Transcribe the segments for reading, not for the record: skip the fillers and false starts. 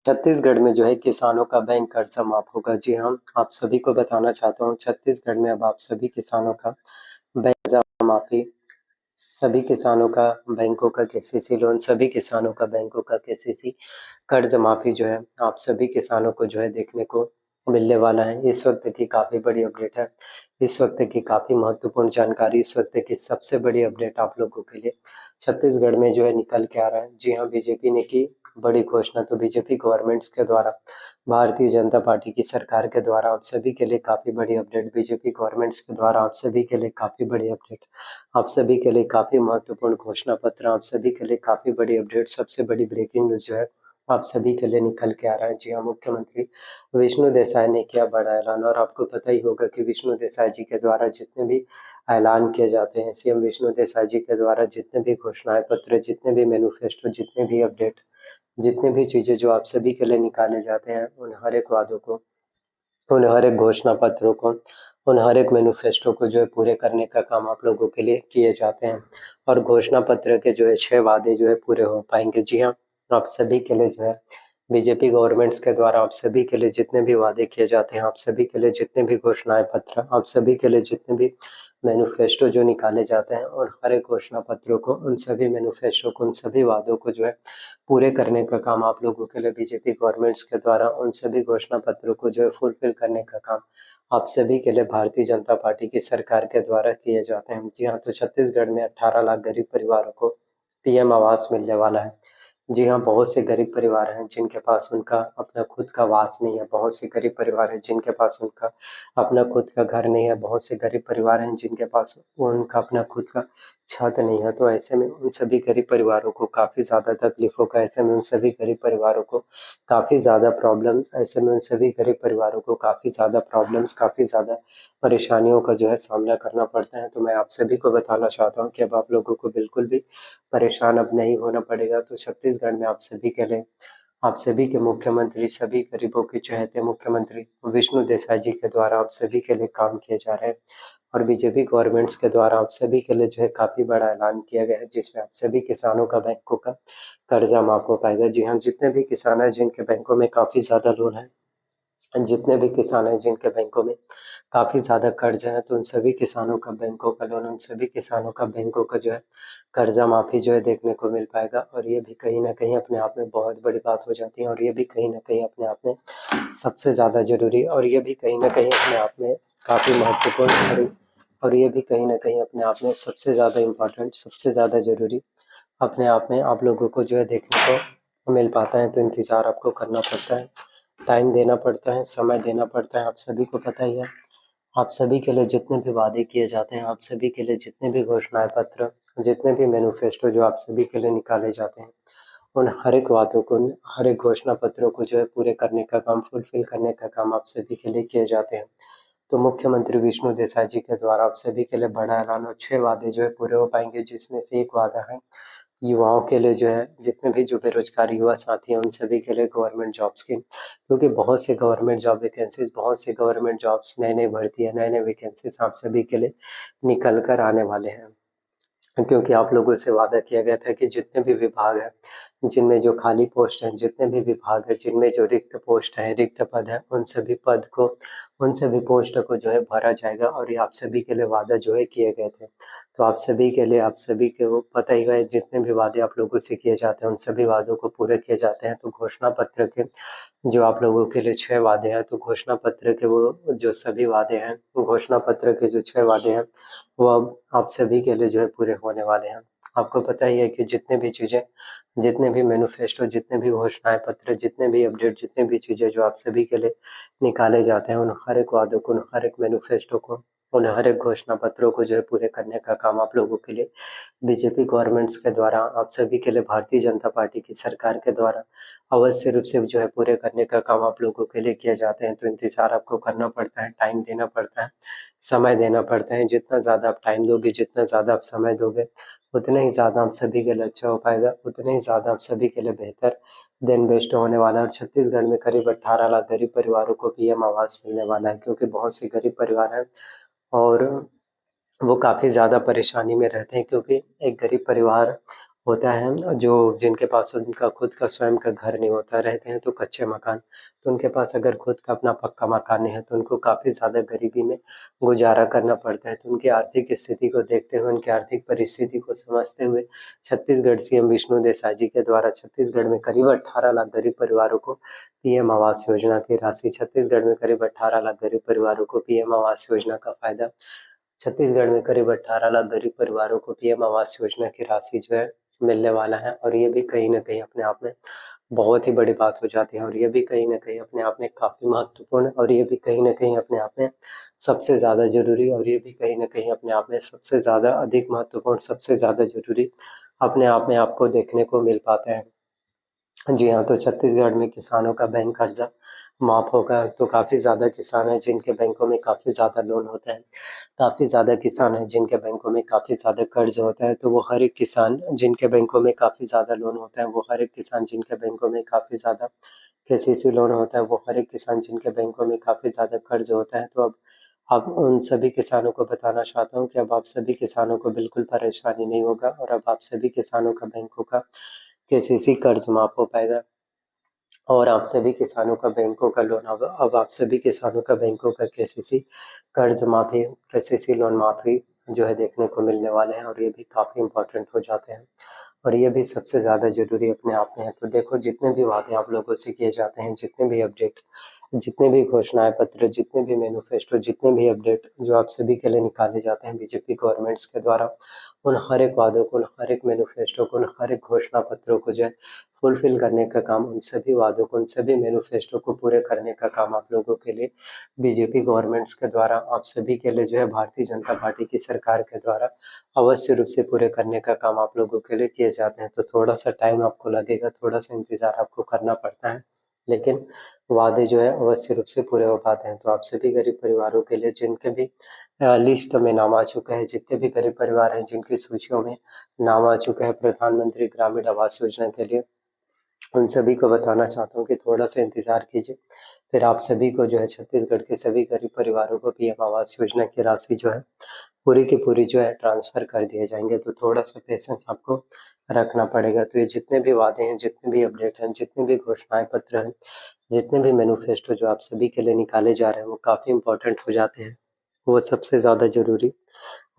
छत्तीसगढ़ में जो है किसानों का बैंक कर्जा माफ होगा। जी हाँ, आप सभी को बताना चाहता हूँ छत्तीसगढ़ में अब आप सभी किसानों का बैंक कर्जा माफी, सभी किसानों का बैंकों का केसीसी लोन, सभी किसानों का बैंकों का केसीसी कर्ज माफी जो है आप सभी किसानों को जो है देखने को मिलने वाला है। इस वक्त की काफी बड़ी अपडेट है, इस वक्त की काफी महत्वपूर्ण जानकारी, इस वक्त की सबसे बड़ी अपडेट आप लोगों के लिए छत्तीसगढ़ में जो है निकल के आ रहा है। जी हाँ, बीजेपी ने की बड़ी घोषणा, तो बीजेपी गवर्नमेंट्स के द्वारा, भारतीय जनता पार्टी की सरकार के द्वारा आप सभी के लिए काफी बड़ी अपडेट, बीजेपी गवर्नमेंट्स के द्वारा आप सभी के लिए काफी बड़ी अपडेट, आप सभी के लिए काफी महत्वपूर्ण घोषणा पत्र, आप सभी के लिए काफी बड़ी अपडेट, सबसे बड़ी ब्रेकिंग न्यूज जो है आप सभी के लिए निकल के आ रहा है। जी हाँ, मुख्यमंत्री विष्णु देसाई ने किया बड़ा ऐलान, और आपको पता ही होगा कि विष्णु देसाई जी के द्वारा जितने भी ऐलान किए जाते हैं, सीएम विष्णु देसाई जी के द्वारा जितने भी घोषणाएं पत्र, जितने भी मैनिफेस्टो, जितने भी अपडेट, जितने भी चीजें जो आप सभी के लिए निकाले जाते हैं, उन हर एक वादों को, उन हर एक घोषणा पत्रों को, उन हर एक मैनिफेस्टो को जो है पूरे करने का काम आप लोगों के लिए किए जाते हैं, और घोषणा पत्र के जो है 6 वादे जो है पूरे हो पाएंगे। जी हाँ, आप सभी के लिए जो है बीजेपी गवर्नमेंट्स के द्वारा आप सभी के लिए जितने भी वादे किए जाते हैं, आप सभी के लिए जितने भी घोषणाएं पत्र, आप सभी के लिए जितने भी मैनिफेस्टो जो निकाले जाते हैं, उन हर एक घोषणा पत्रों को, उन सभी मैनिफेस्टो को, उन सभी वादों को जो है पूरे करने का काम आप लोगों के लिए बीजेपी गवर्नमेंट्स के द्वारा, उन सभी घोषणा पत्रों को जो है फुलफिल करने का काम आप सभी के लिए भारतीय जनता पार्टी की सरकार के द्वारा किए जाते हैं। जी हाँ, तो छत्तीसगढ़ में 18 लाख गरीब परिवारों को पीएम आवास मिलने वाला है। जी हाँ, बहुत से गरीब परिवार हैं जिनके पास उनका अपना खुद का वास नहीं है, बहुत से गरीब परिवार हैं जिनके पास उनका अपना खुद का घर नहीं है, बहुत से गरीब परिवार हैं जिनके पास उनका अपना खुद का छत नहीं है। तो ऐसे में उन सभी गरीब परिवारों को काफ़ी ज़्यादा तकलीफ होगा, ऐसे में उन सभी गरीब परिवारों को काफ़ी ज़्यादा प्रॉब्लम्स, ऐसे में उन सभी गरीब परिवारों को काफ़ी ज़्यादा प्रॉब्लम्स, काफ़ी ज़्यादा परेशानियों का जो है सामना करना पड़ता है। तो मैं आप सभी को बताना चाहता हूँ कि अब आप लोगों को बिल्कुल भी परेशान अब नहीं होना पड़ेगा। तो छत्तीसगढ़ में आप सभी के लिए, आप सभी के मुख्यमंत्री, सभी गरीबों के चहेते मुख्यमंत्री विष्णु देसाई जी के द्वारा आप सभी के लिए काम किए जा रहे हैं, और बीजेपी गवर्नमेंट्स के द्वारा आप सभी के लिए जो है काफ़ी बड़ा ऐलान किया गया है, जिसमें आप सभी किसानों का बैंकों का कर्जा माफ हो पाएगा। जी हाँ, जितने भी किसान हैं जिनके बैंकों में काफ़ी ज़्यादा लोन है, जितने भी किसान हैं जिनके बैंकों में काफ़ी ज़्यादा कर्ज है, तो उन सभी किसानों का बैंकों का लोन, उन सभी किसानों का बैंकों का जो है कर्जा माफी जो है देखने को मिल पाएगा। और ये भी कहीं ना कहीं अपने आप में बहुत बड़ी बात हो जाती है, और ये भी कहीं ना कहीं अपने आप में सबसे ज़्यादा जरूरी, और ये भी कहीं ना कहीं अपने आप में काफ़ी महत्वपूर्ण, और ये भी कहीं ना कहीं अपने आप में सबसे ज़्यादा इम्पोर्टेंट, सबसे ज़्यादा जरूरी अपने आप में आप लोगों को जो है देखने को मिल पाता है। तो इंतज़ार आपको करना पड़ता है, टाइम देना पड़ता है, समय देना पड़ता है, आप सभी को पता ही है। आप सभी के लिए जितने भी वादे किए जाते हैं, आप सभी के लिए जितने भी घोषणाएं पत्र, जितने भी मैनिफेस्टो जो आप सभी के लिए निकाले जाते हैं, उन हर एक वादों को, हर एक घोषणा पत्रों को जो है पूरे करने का काम, फुलफिल करने का काम आप सभी के लिए किए जाते हैं। तो मुख्यमंत्री विष्णु देसाई जी के द्वारा आप सभी के लिए बड़ा ऐलान, और 6 वादे जो है पूरे हो पाएंगे, जिसमें से एक वादा है युवाओं के लिए, जो है जितने भी जो बेरोजगार युवा साथी हैं उन सभी के लिए गवर्नमेंट जॉब्स की, क्योंकि बहुत से गवर्नमेंट जॉब वैकेंसीज, बहुत से गवर्नमेंट जॉब्स, नई नई भर्ती है, नए नए वैकेंसीज आप सभी के लिए निकल कर आने वाले हैं। क्योंकि आप लोगों से वादा किया गया था कि जितने भी विभाग हैं, जिनमें जो खाली पोस्ट हैं, जितने भी विभाग हैं जिनमें जो रिक्त पोस्ट हैं, रिक्त पद हैं, उन सभी पद को, उन सभी पोस्ट को जो है भरा जाएगा, और ये आप सभी के लिए वादा जो है किए गए थे। तो आप सभी के लिए, आप सभी के वो पता ही है, जितने भी वादे आप लोगों से किए जाते हैं उन सभी वादों को पूरे किए जाते हैं। तो घोषणा पत्र के जो आप लोगों के लिए 6 वादे हैं, तो घोषणा पत्र के वो जो सभी वादे हैं, घोषणा पत्र के जो 6 वादे हैं, वो अब आप सभी के लिए जो है पूरे होने वाले हैं। आपको पता ही है कि जितने भी चीज़ें, जितने भी मैनिफेस्टो, जितने भी घोषणाएं पत्र, जितने भी अपडेट, जितने भी चीज़ें जो आप सभी के लिए निकाले जाते हैं, उन हर एक वादों को, उन हर एक मैनिफेस्टो को, उन हर एक घोषणा पत्रों को जो है पूरे करने का काम आप लोगों के लिए बीजेपी गवर्नमेंट्स के द्वारा, आप सभी के लिए भारतीय जनता पार्टी की सरकार के द्वारा अवश्य रूप से जो है पूरे करने का काम आप लोगों के लिए किए जाते हैं। तो इंतज़ार आपको करना पड़ता है, टाइम देना पड़ता है, समय देना पड़ता है। जितना ज़्यादा आप टाइम दोगे, जितना ज़्यादा आप समय दोगे, उतना ही ज़्यादा आप सभी के लिए अच्छा हो पाएगा, उतना ही ज़्यादा आप सभी के लिए बेहतर दिन बेस्ट होने वाला है। और छत्तीसगढ़ में करीब 18 लाख गरीब परिवारों को पीएम आवास मिलने वाला है, क्योंकि बहुत से गरीब परिवार हैं और वो काफ़ी ज़्यादा परेशानी में रहते हैं, क्योंकि एक गरीब परिवार होता है जो जिनके पास उनका खुद का स्वयं का घर नहीं होता, रहते हैं तो कच्चे मकान, तो उनके पास अगर खुद का अपना पक्का मकान नहीं है तो उनको काफ़ी ज़्यादा गरीबी में गुज़ारा करना पड़ता है। तो उनकी आर्थिक स्थिति को देखते हुए, उनकी आर्थिक परिस्थिति को समझते हुए छत्तीसगढ़ सीएम विष्णु देसाई जी के द्वारा छत्तीसगढ़ में करीब 18 लाख गरीब परिवारों को पीएम आवास योजना की राशि, छत्तीसगढ़ में करीब 18 लाख गरीब परिवारों को पीएम आवास योजना का फ़ायदा, छत्तीसगढ़ में करीब 18 लाख गरीब परिवारों को पीएम आवास योजना की राशि जो है मिलने वाला है और ये भी कहीं न कहीं अपने आप में बहुत ही बड़ी बात हो जाती है और ये भी कहीं न कहीं अपने आप में काफ़ी महत्वपूर्ण और ये भी कहीं न कहीं अपने आप में सबसे ज़्यादा ज़रूरी और ये भी कहीं न कहीं अपने आप में सबसे ज़्यादा अधिक महत्वपूर्ण, सबसे ज़्यादा ज़रूरी अपने आप में आपको देखने को मिल पाता है। जी हाँ, तो छत्तीसगढ़ में किसानों का बैंक कर्जा माफ़ होगा, तो काफ़ी ज़्यादा किसान हैं जिनके बैंकों में काफ़ी ज़्यादा लोन होता है। काफ़ी ज़्यादा किसान हैं जिनके बैंकों में काफ़ी ज़्यादा कर्ज होता है, तो वो हर एक किसान जिनके बैंकों में काफ़ी ज़्यादा लोन होता है, वो हर एक किसान जिनके बैंकों में काफ़ी ज़्यादा केसीसी लोन होता है, वो हर एक किसान जिनके बैंकों में काफ़ी ज़्यादा कर्ज होता है। तो अब उन सभी किसानों को बताना चाहता हूँ कि अब आप सभी किसानों को बिल्कुल परेशानी नहीं होगा और अब आप सभी किसानों का बैंकों का केसीसी कर्ज माफ़ हो पाएगा। और आप सभी किसानों का बैंकों का लोन अब आप सभी किसानों का बैंकों का केसीसी कर्ज माफ़ी, केसीसी लोन माफ़ी जो है देखने को मिलने वाले हैं और ये भी काफ़ी इम्पोर्टेंट हो जाते हैं और ये भी सबसे ज़्यादा ज़रूरी अपने आप में है। तो देखो जितने भी वादे आप लोगों से किए जाते हैं, जितने भी अपडेट, जितने भी घोषणाएँ पत्र, जितने भी मैनिफेस्टो, जितने भी अपडेट जो आप सभी के लिए निकाले जाते हैं बीजेपी गवर्नमेंट्स के द्वारा, उन हर एक वादों को, उन हर एक मैनिफेस्टो को, उन हर एक घोषणा पत्रों को जो है फुलफ़िल करने का काम, उन सभी वादों को, उन सभी मैनिफेस्टो को पूरे करने का काम आप लोगों के लिए बीजेपी गवर्नमेंट्स के द्वारा, आप सभी के लिए जो है भारतीय जनता पार्टी की सरकार के द्वारा अवश्य रूप से पूरे करने का काम आप लोगों के लिए किए जाते हैं। तो थोड़ा-सा टाइम आपको लगेगा, थोड़ा-सा इंतज़ार आपको करना पड़ता है, लेकिन वादे जो है अवश्य रूप से पूरे हो पाते हैं। तो आप सभी गरीब परिवारों के लिए जिनके भी लिस्ट में नाम आ चुका है, जितने भी गरीब परिवार हैं जिनकी सूचियों में नाम आ चुका है प्रधानमंत्री ग्रामीण आवास योजना के लिए, उन सभी को बताना चाहता हूँ कि थोड़ा-सा इंतज़ार कीजिए। फिर आप सभी को जो है छत्तीसगढ़ के सभी गरीब परिवारों को पीएम आवास योजना की राशि जो है पूरी की पूरी जो है ट्रांसफ़र कर दिए जाएँगे। तो थोड़ा-सा पेशेंस आपको रखना पड़ेगा। तो ये जितने भी वादे हैं, जितने भी अपडेट हैं, जितने भी घोषणाएँ पत्र हैं, जितने भी मैनिफेस्टो जो आप सभी के लिए निकाले जा रहे हैं, वो काफ़ी इम्पोर्टेंट हो जाते हैं। वो सबसे ज़्यादा ज़रूरी,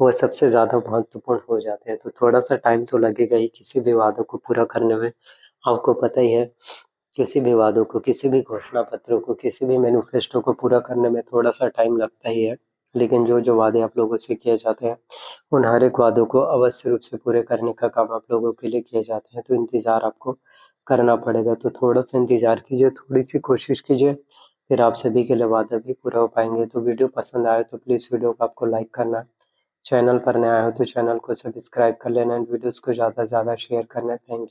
वो सबसे ज़्यादा महत्वपूर्ण हो जाते हैं। तो थोड़ा-सा टाइम तो लगेगा ही किसी भी वादों को पूरा करने में। आपको पता ही है, किसी भी वादों को, किसी भी घोषणा पत्रों को, किसी भी मैनिफेस्टो को पूरा करने में थोड़ा-सा टाइम लगता ही है। लेकिन जो-जो वादे आप लोगों से किए जाते हैं, उन हर एक वादों को अवश्य रूप से पूरे करने का काम आप लोगों के लिए किए जाते हैं। तो इंतज़ार आपको करना पड़ेगा। तो थोड़ा-सा इंतज़ार कीजिए, थोड़ी-सी कोशिश कीजिए, फिर आप सभी के लिए वादा भी पूरा हो पाएँगे। तो वीडियो पसंद आए तो प्लीज़ वीडियो को आपको लाइक करना है। चैनल पर नया हो तो चैनल को सब्सक्राइब कर लेना एंड वीडियोज़ को ज़्यादा से ज़्यादा शेयर करना है। Thank you.